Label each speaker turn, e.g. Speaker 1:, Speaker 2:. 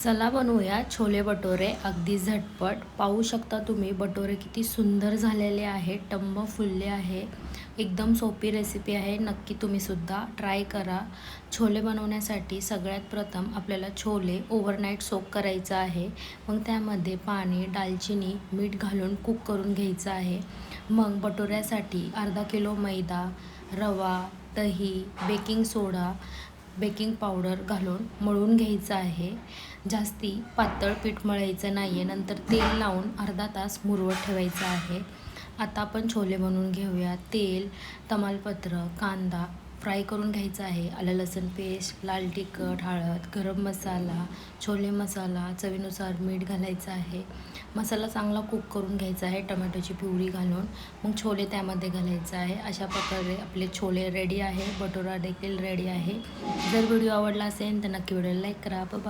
Speaker 1: चला बनवूया छोले भटोरे अगदी झटपट। पाहू शकता तुम्ही भटोरे किती सुंदर झालेले आहे, टम्म फुलले आहे। एकदम सोपी रेसिपी आहे, नक्की तुम्ही सुद्धा ट्राय करा। छोले बनवण्यासाठी सगळ्यात प्रथम आपल्याला छोले ओव्हरनाईट सोक करायचं आहे। मग त्यामध्ये पाणी, दालचिनी, मीठ घालून कुक करून घ्यायचं आहे। मग भटोऱ्यासाठी अर्धा किलो मैदा, रवा, दही, बेकिंग सोडा, बेकिंग पावडर घालून मळून घ्यायचं आहे। जास्ती पातळ पीठ मळायचं नाही आहे। नंतर तेल लावून अर्धा तास मुरवत ठेवायचं आहे। आता आपण छोले बनवून घेऊया। तेल, तमालपत्र, कांदा फ्राय करून घ्यायचा आहे। आलं लसूण पेस्ट, लाल तिखट, हळद, गरम मसाला, छोले मसाला, चवीनुसार मीठ घालायचं आहे। मसाला चांगला कुक करून घ्यायचा आहे टोमॅटोची प्युरी घालून। मग छोले त्यामध्ये घालायचं आहे। अशा प्रकारे आपले छोले रेडी आहे। भटोरा देखील रेडी आहे। जर व्हिडिओ आवडला असेल तर नक्की व्हिडिओला लाईक करा। बाय।